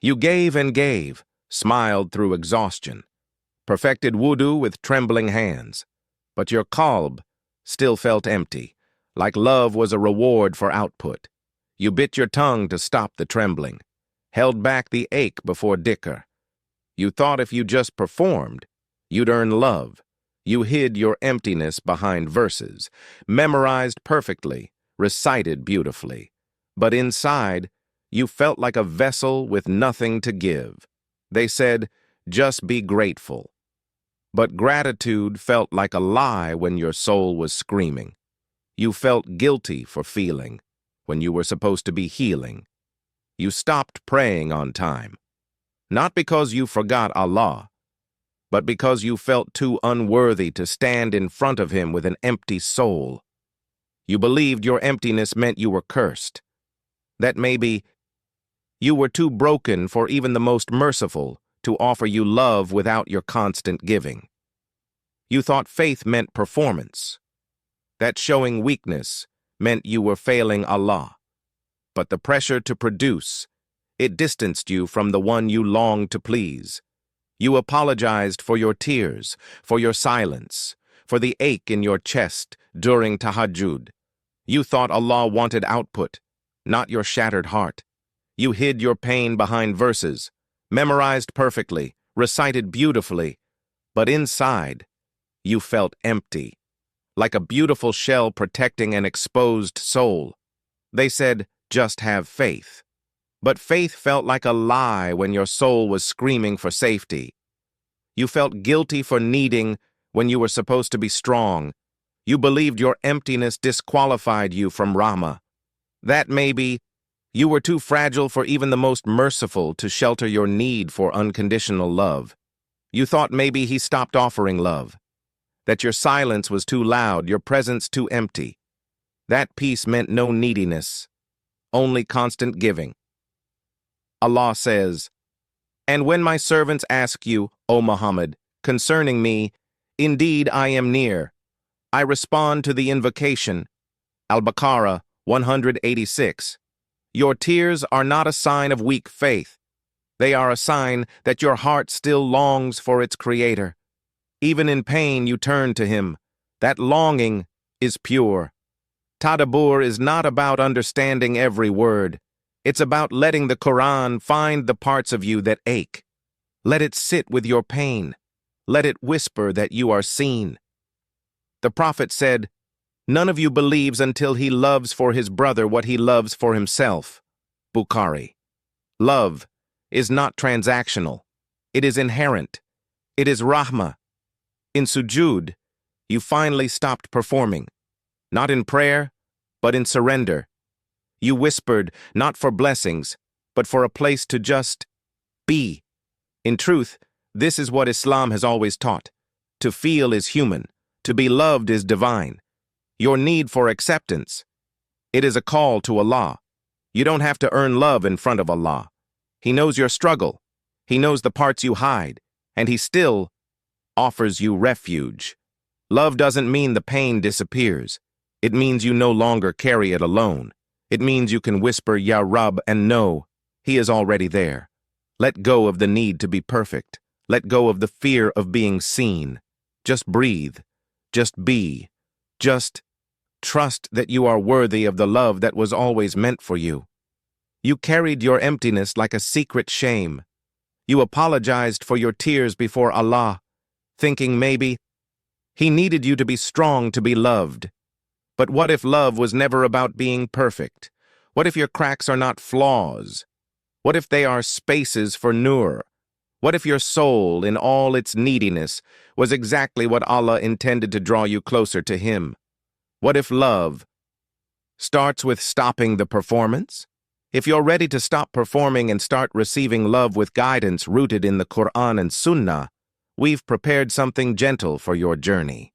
You gave and gave, smiled through exhaustion, perfected wudu with trembling hands, but your qalb still felt empty, like love was a reward for output. You bit your tongue to stop the trembling, held back the ache before dhikr. You thought if you just performed, you'd earn love. You hid your emptiness behind verses, memorized perfectly, recited beautifully. But inside, you felt like a vessel with nothing to give. They said, just be grateful. But gratitude felt like a lie when your soul was screaming. You felt guilty for feeling when you were supposed to be healing. You stopped praying on time, not because you forgot Allah, but because you felt too unworthy to stand in front of Him with an empty soul. You believed your emptiness meant you were cursed, that maybe you were too broken for even the most merciful to offer you love without your constant giving. You thought faith meant performance, that showing weakness meant you were failing Allah. But the pressure to produce, it distanced you from the one you longed to please. You apologized for your tears, for your silence, for the ache in your chest during tahajjud. You thought Allah wanted output, not your shattered heart. You hid your pain behind verses, memorized perfectly, recited beautifully, but inside, you felt empty, like a beautiful shell protecting an exposed soul. They said, just have faith. But faith felt like a lie when your soul was screaming for safety. You felt guilty for needing when you were supposed to be strong. You believed your emptiness disqualified you from Rahmah. That maybe you were too fragile for even the most merciful to shelter your need for unconditional love. You thought maybe He stopped offering love, that your silence was too loud, your presence too empty. That peace meant no neediness, only constant giving. Allah says, "And when my servants ask you, O Muhammad, concerning me, indeed I am near. I respond to the invocation." Al-Baqarah 186. Your tears are not a sign of weak faith. They are a sign that your heart still longs for its Creator. Even in pain you turn to Him. That longing is pure. Tadabbur is not about understanding every word. It's about letting the Qur'an find the parts of you that ache. Let it sit with your pain. Let it whisper that you are seen. The Prophet said, "None of you believes until he loves for his brother what he loves for himself." Bukhari. Love is not transactional. It is inherent. It is rahmah. In sujud, you finally stopped performing. Not in prayer, but in surrender. You whispered, not for blessings, but for a place to just be. In truth, this is what Islam has always taught. To feel is human. To be loved is divine. Your need for acceptance, it is a call to Allah. You don't have to earn love in front of Allah. He knows your struggle. He knows the parts you hide, and He still offers you refuge. Love doesn't mean the pain disappears. It means you no longer carry it alone. It means you can whisper, Ya Rab, and know He is already there. Let go of the need to be perfect. Let go of the fear of being seen. Just breathe. Just be. Just trust that you are worthy of the love that was always meant for you. You carried your emptiness like a secret shame. You apologized for your tears before Allah, thinking maybe He needed you to be strong to be loved. But what if love was never about being perfect? What if your cracks are not flaws? What if they are spaces for nur? What if your soul, in all its neediness, was exactly what Allah intended to draw you closer to Him? What if love starts with stopping the performance? If you're ready to stop performing and start receiving love with guidance rooted in the Qur'an and Sunnah, we've prepared something gentle for your journey.